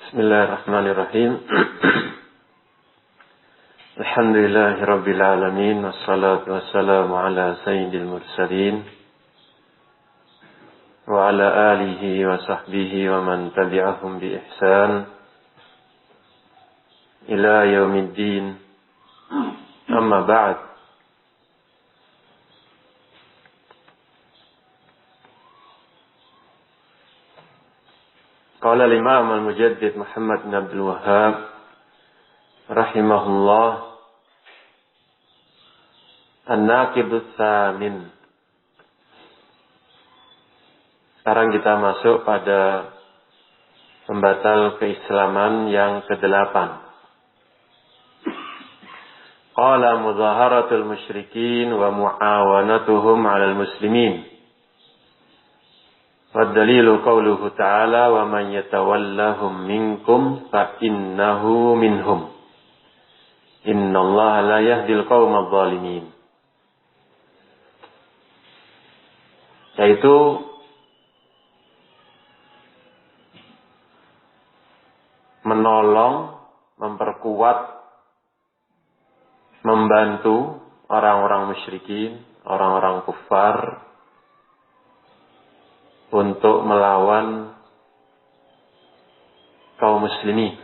Bismillahirrahmanirrahim. Alhamdulillahirabbil alamin wassalatu wassalamu ala sayyidil mursalin wa ala alihi wa sahbihi wa man tabi'ahum bi ihsan ila yaumiddin. Amma ba'd. Qala al-Imam al-Mujaddid Muhammad bin Abdul Wahhab rahimahullah, An-Naqidus Tsamin. Sekarang kita masuk pada pembatal keislaman yang ke-8. Qala mudhaharatul musyrikin wa muawanatuhum 'alal muslimin. Wad-dalilu qauluhu ta'ala wa man yatawallahum minkum fa innahu minhum. Innallaha la yahdil qaumadh dhalimin. Yaitu menolong, memperkuat, membantu orang-orang musyrikin, orang-orang kufar untuk melawan kaum muslimin.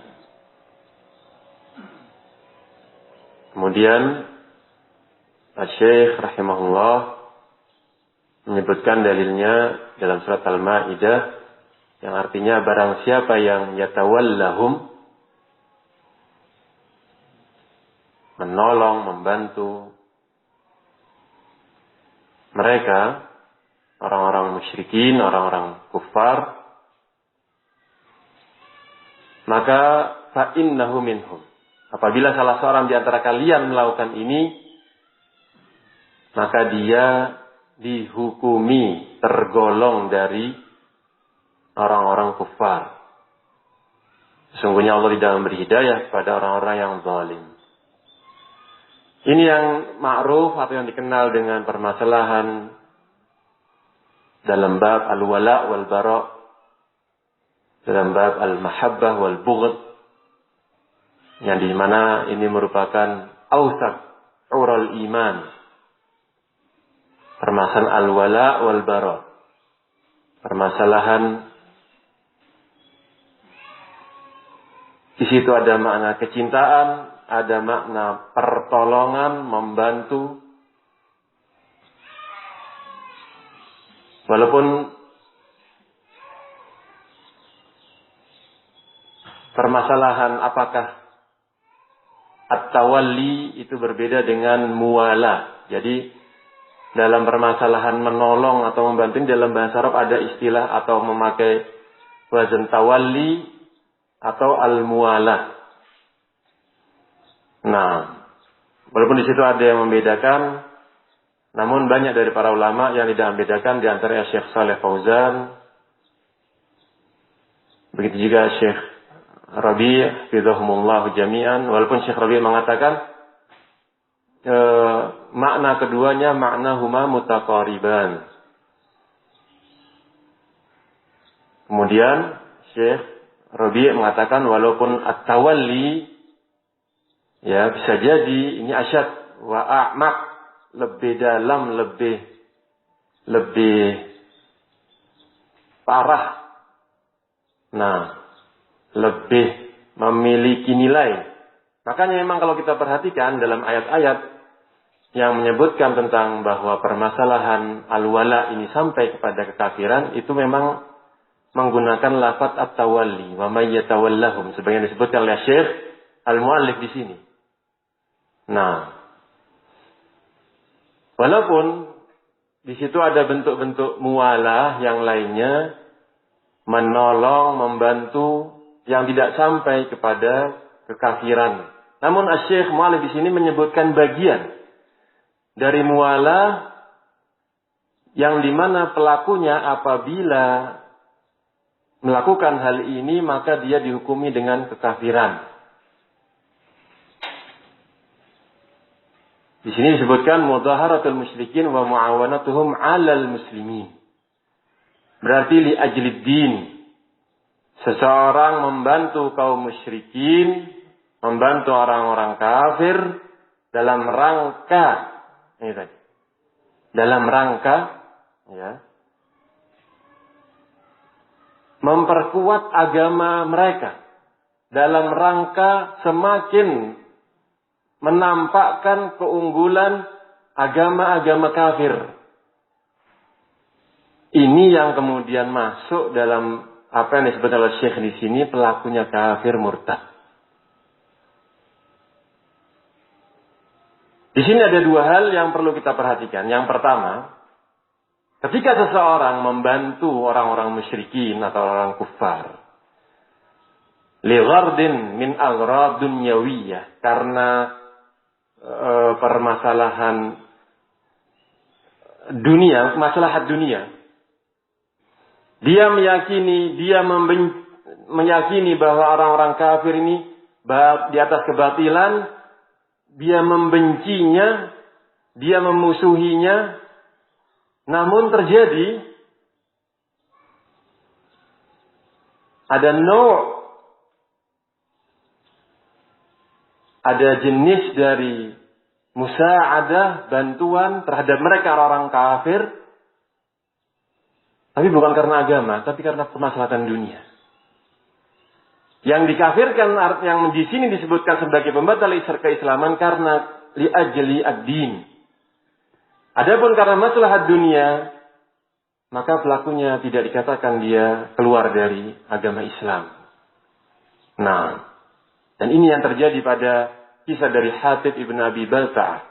Kemudian Asy-Syaikh rahimahullah menyebutkan dalilnya dalam surat Al-Maidah yang artinya barang siapa yang yatawallahum, menolong, membantu mereka, orang-orang musyrikin, orang-orang kufar, maka fa innahu minhum. Apabila salah seorang di antara kalian melakukan ini, maka dia dihukumi tergolong dari orang-orang kufar. Sesungguhnya Allah tidak memberi hidayah kepada orang-orang yang zalim. Ini yang ma'ruf atau yang dikenal dengan permasalahan dalam bab al-wala' wal-bara', dalam bab al-mahabbah wal-bughd, yang di mana ini merupakan awsaq ural iman. Permasalahan al-wala' wal-bara', permasalahan di situ ada makna kecintaan, ada makna pertolongan, membantu. Walaupun permasalahan apakah at-tawalli itu berbeda dengan muwala. Jadi dalam permasalahan menolong atau membantu, dalam bahasa Arab ada istilah atau memakai wazan tawalli atau al-muwala. Nah, walaupun di situ ada yang membedakan, namun banyak dari para ulama yang tidak membedakan, di antara Syekh Shalih Fauzan, begitu juga Syekh Rabi' hafizahumullah jami'an. Walaupun Syekh Rabi' mengatakan makna keduanya makna huma mutaqariban. Kemudian Syekh Rabi' mengatakan walaupun at-tawalli ya bisa jadi ini asyad wa a'maq, lebih dalam, lebih parah. Nah, lebih memiliki nilai. Makanya memang kalau kita perhatikan dalam ayat-ayat yang menyebutkan tentang bahwa permasalahan al-wala ini sampai kepada kekafiran, itu memang menggunakan lafaz at-tawalli, wa may yatawallahum, sebagaimana disebutkan oleh Syekh Al-Muallif di sini. Nah, walaupun di situ ada bentuk-bentuk muwalah yang lainnya, menolong, membantu yang tidak sampai kepada kekafiran. Namun Asy-Syaikh Mu'allif di sini menyebutkan bagian dari muwalah yang dimana pelakunya apabila melakukan hal ini maka dia dihukumi dengan kekafiran. Di sini disebutkan mudhaharatul musyrikin wa muawanatuhum 'alal muslimin. Berarti li ajlid din. seseorang membantu kaum musyrikin, membantu orang-orang kafir dalam rangka ini tadi. Dalam rangka ya, memperkuat agama mereka, dalam rangka semakin menampakkan keunggulan agama-agama kafir. Ini yang kemudian masuk dalam apa yang disebut oleh Syekh di sini, pelakunya kafir murtad. Di sini ada dua hal yang perlu kita perhatikan. Yang pertama, ketika seseorang membantu orang-orang musyrikin atau orang kufar, li ghardin min aghrad dunyawiyah, karena permasalahan dunia, maslahat dunia. Dia meyakini bahwa orang-orang kafir ini di atas kebatilan, dia membencinya, dia memusuhinya, namun terjadi ada jenis dari musa'adah, bantuan terhadap mereka orang kafir, tapi bukan karena agama, tapi karena kemaslahatan dunia. Yang dikafirkan, yang di sini disebutkan sebagai pembatal keislaman karena li'ajli ad-din. Adapun karena maslahat dunia, maka pelakunya tidak dikatakan dia keluar dari agama Islam. Nah, dan ini yang terjadi pada kisah dari Hatib ibn Abi Balta'ah.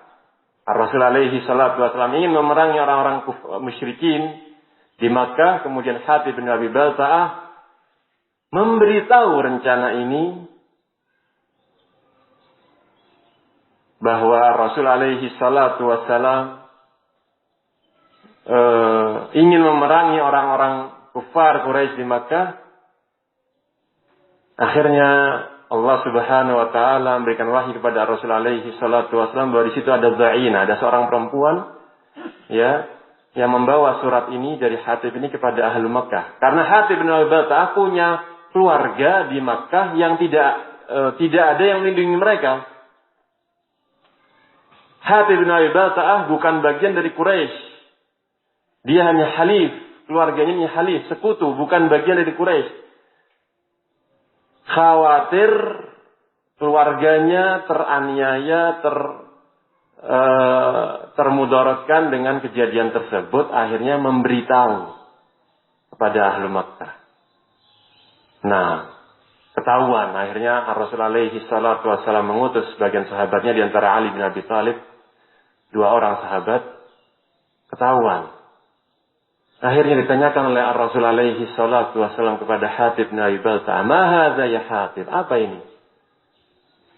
Rasul alaihi salatu wasallam ingin memerangi orang-orang musyrikin di Makkah, kemudian Hatib ibn Abi Balta'ah memberitahu rencana ini bahwa Rasul alaihi salatu wassalam ingin memerangi orang-orang kufar Quraisy di Makkah. Akhirnya Allah Subhanahu wa taala memberikan wahyu kepada Rasul alaihi salatu wassalam bahwa di situ ada Za'ina, ada seorang perempuan ya yang membawa surat ini dari Hatib ini kepada ahli Makkah. Karena Hatib bin Abi Balta'ah punya keluarga di Makkah yang tidak ada yang melindungi mereka. Hatib bin Abi Balta'ah bukan bagian dari Quraisy. Dia hanya halif, keluarganya hanya halif, sekutu, bukan bagian dari Quraisy. Khawatir keluarganya teraniaya, termudaratkan dengan kejadian tersebut, akhirnya memberitahu kepada ahli Makkah. Nah, ketahuan. Akhirnya Rasulullah alaihi salatu wassalam mengutus sebagian sahabatnya di antara Ali bin Abi Thalib, 2 orang sahabat, ketahuan. Akhirnya ditanyakan oleh Rasulullah alaihi salatu wassalam kepada Hatib bin Abi Balta'ah, "Ma hadza ya Hatib?" Apa ini?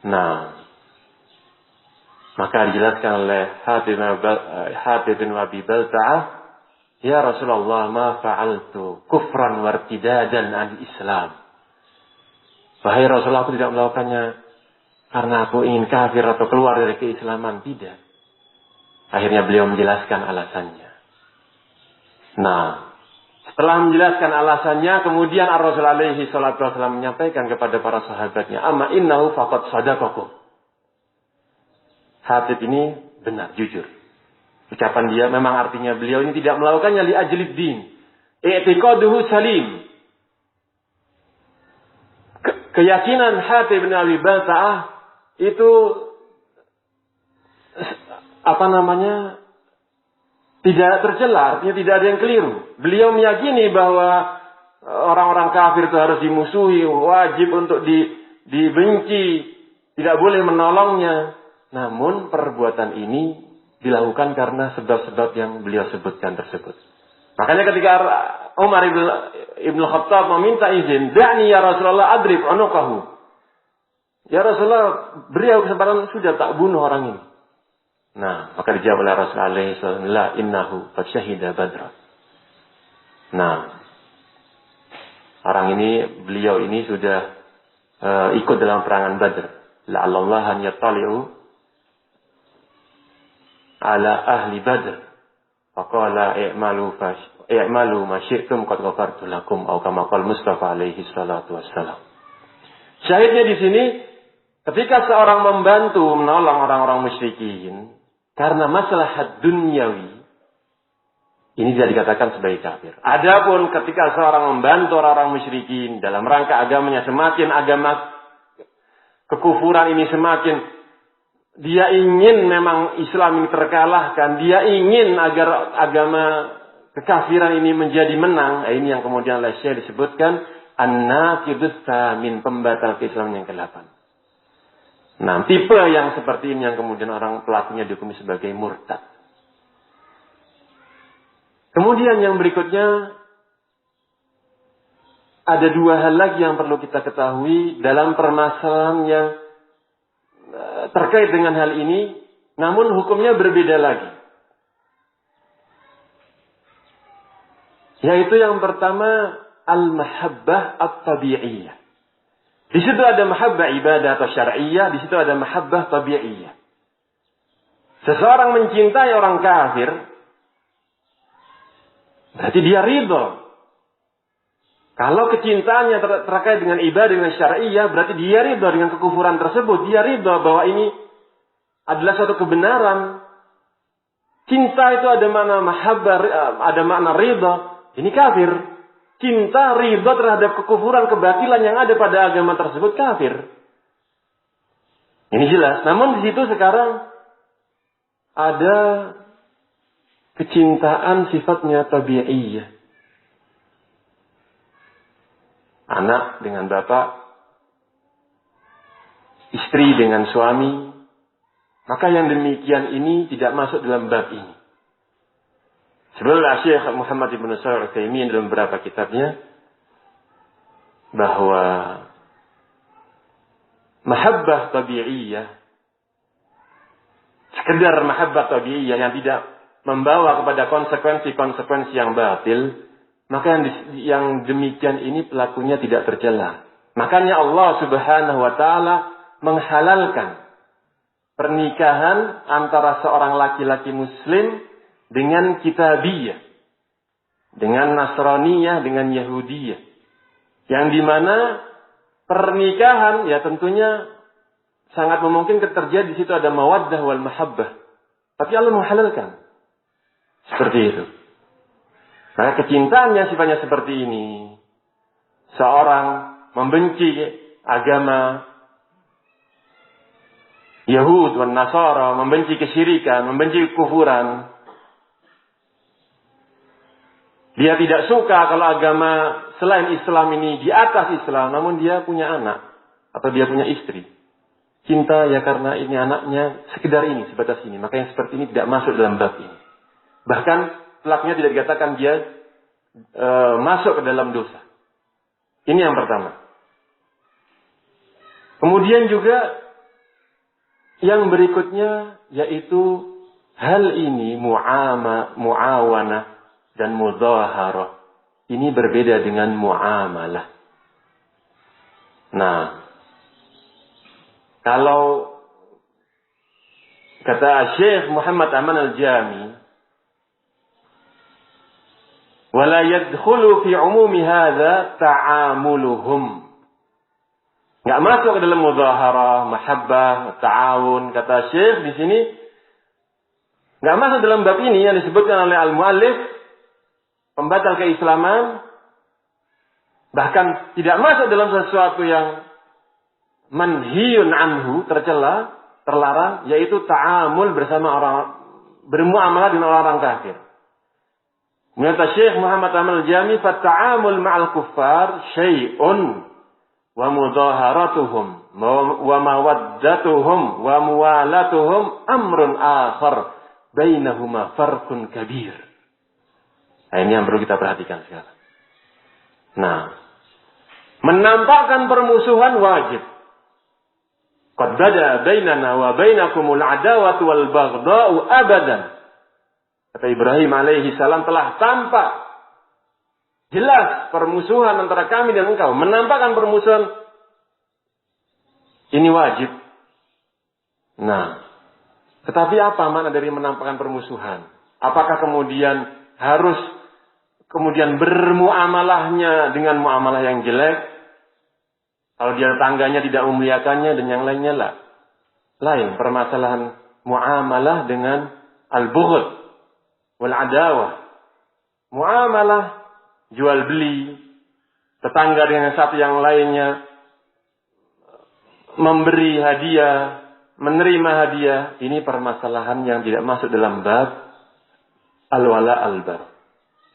Nah, maka dijelaskan oleh Hatib bin Abi Balta'ah, "Ya Rasulullah, ma fa'altu kufran wartidadan al-Islam." Wahai Rasulullah, aku tidak melakukannya karena aku ingin kafir atau keluar dari keislaman. Tidak. Akhirnya beliau menjelaskan alasannya. Nah, setelah menjelaskan alasannya, kemudian Rasulullah alaihi salatu wasallam menyampaikan kepada para sahabatnya, "Amma innahu faqad sadaqakum." Hatib ini benar, jujur. Ucapan dia memang artinya beliau ini tidak melakukannya li ajlid din. I'tiqaduhu salim. Keyakinan Hatib bin Abi Balta'ah itu tidak tercela, artinya tidak ada yang keliru. Beliau meyakini bahwa orang-orang kafir itu harus dimusuhi, wajib untuk dibenci, tidak boleh menolongnya. Namun perbuatan ini dilakukan karena sebab-sebab yang beliau sebutkan tersebut. Makanya ketika Umar ibn Khattab meminta izin, "Da'ni ya Rasulullah adrib unuqahu." Ya Rasulullah, beri aku kesempatan, sudah tak bunuh orang ini. Nah, maka dijawab oleh Rasulullah alaihi wasallam, "La innahu qad syahida Badr." Nah, beliau ini sudah ikut dalam perangan Badr. La'allallah an yattali'u ala ahli Badr. Faqala i'malu i'malu ma syi'tum qad ghafartu lakum atau kama qala Mustafa alaihi salatu wassalam. Syahidnya di sini ketika seorang membantu menolong orang-orang musyrikin karena maslahat duniawi, ini tidak dikatakan sebagai kafir. Adapun ketika seorang membantu orang-orang musyrikin dalam rangka agamanya, semakin agama kekufuran ini semakin, dia ingin memang Islam ini terkalahkan, dia ingin agar agama kekafiran ini menjadi menang. Ini yang kemudian oleh Syekh disebutkan an-naqidus tsamin, pembatal keislaman yang ke-8. Nah, tipe yang seperti ini yang kemudian orang pelakunya dihukumi sebagai murtad. Kemudian yang berikutnya, ada dua hal lagi yang perlu kita ketahui dalam permasalahan yang terkait dengan hal ini, namun hukumnya berbeda lagi. Yaitu yang pertama, al-mahabbah at-tabi'iyah. Di situ ada mahabbah ibadah atau syar'iyyah, di situ ada mahabbah tabi'iyah. Seseorang mencintai orang kafir, berarti dia ridho. Kalau kecintaannya terkait dengan ibadah dengan syar'iyyah, berarti dia ridho dengan kekufuran tersebut. Dia ridho bahwa ini adalah suatu kebenaran. Cinta itu ada makna mahabbah, ada makna ridho. Ini kafir. Cinta ridho terhadap kekufuran kebatilan yang ada pada agama tersebut kafir. Ini jelas. Namun di situ sekarang ada kecintaan sifatnya tabi'iyah. Anak dengan bapak, istri dengan suami, maka yang demikian ini tidak masuk dalam bab ini. Sebenarnya Syekh Muhammad ibn Shalih Al-Utsaimin dalam beberapa kitabnya bahwa mahabbah tabi'iyah, sekedar mahabbah tabi'iyah yang tidak membawa kepada konsekuensi-konsekuensi yang batil, maka yang demikian ini pelakunya tidak tercela. Makanya Allah Subhanahu wa taala menghalalkan pernikahan antara seorang laki-laki muslim dengan kitabiyah, dengan Nasraniyah, dengan Yahudiyah. Yang dimana pernikahan ya tentunya sangat memungkinkan terjadi di situ ada mawaddah wal mahabbah. Tapi Allah menghalalkan seperti itu. Maka kecintaannya sifatnya seperti ini. Seorang membenci agama Yahud dan Nasara, membenci kesyirikan, membenci kekufuran. Dia tidak suka kalau agama selain Islam ini di atas Islam, namun dia punya anak atau dia punya istri. Cinta ya karena ini anaknya sekedar ini, sebatas ini. Maka yang seperti ini tidak masuk dalam bab ini. Bahkan pelakunya tidak dikatakan dia masuk ke dalam dosa. Ini yang pertama. Kemudian juga yang berikutnya yaitu hal ini mu'awanah dan mudzaharah. Ini berbeda dengan muamalah. Nah, kalau kata Syekh Muhammad Aman Al-Jami, wala yadkhulu fi umumi hadza ta'amuluhum. Enggak masuk ke dalam mudzaharah, mahabbah, ta'awun. Kata Syekh di sini enggak masuk dalam bab ini yang disebutkan oleh al-muallif pembatal keislaman, bahkan tidak masuk dalam sesuatu yang manhiyun anhu, tercela, terlarang, yaitu ta'amul bersama orang, bermuamalah dengan orang kafir. Menurut Syekh Muhammad Amal Jami, "Fata'amul ma'al kuffar syai'un wa mudhaharatuhum wa mawaddatuhum wa muwalatuhum amrun akhar bainahuma farqun kabir." Nah, ini yang perlu kita perhatikan sekarang. Nah, menampakkan permusuhan wajib. Qad bada bainana wa bainakumul adawatu wal baghdha'u abadan. Kata Ibrahim alaihi salam telah tampak jelas permusuhan antara kami dan engkau. Menampakkan permusuhan ini wajib. Nah, tetapi apa makna dari menampakkan permusuhan? Apakah kemudian harus kemudian bermuamalahnya dengan muamalah yang jelek, kalau dia tetangganya tidak memuliakannya dan yang lainnya lah. Lain permasalahan muamalah dengan al-bughd wal adawah. Muamalah jual beli, tetangga dengan satu yang lainnya, memberi hadiah, menerima hadiah, ini permasalahan yang tidak masuk dalam bab al-wala al-bar.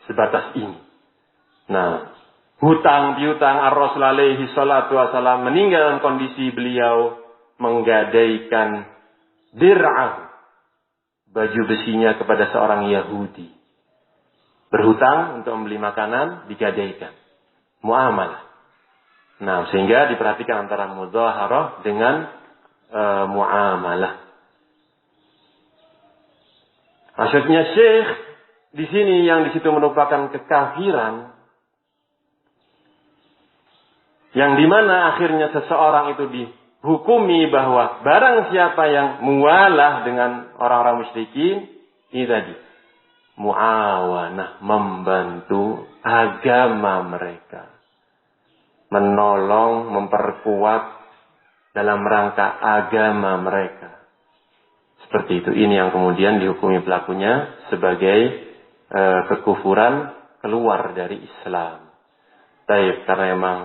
Sebatas ini. Nah, hutang piutang Ar-Rasul alaihi salatu wasalam meninggal dalam kondisi beliau menggadaikan dir'ah, baju besinya kepada seorang Yahudi. Berhutang untuk membeli makanan, digadaikan. Muamalah. Nah, sehingga diperhatikan antara mudzaharah dengan muamalah. Maksudnya Syekh di sini yang di situ merupakan kekafiran, yang dimana akhirnya seseorang itu dihukumi bahwa barang siapa yang mualah dengan orang-orang musyrikin, ini tadi muawanah, membantu agama mereka, menolong, memperkuat dalam rangka agama mereka. Seperti itu. Ini yang kemudian dihukumi pelakunya sebagai kekufuran, keluar dari Islam. Baik, karena memang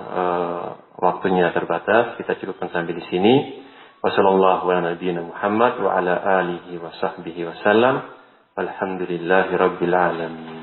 waktunya terbatas, kita cukupkan sampai di sini. Wassallallahu ala nabiyyina Muhammad wa ala alihi wa sahbihi wasallam. Alhamdulillahi rabbil alamin.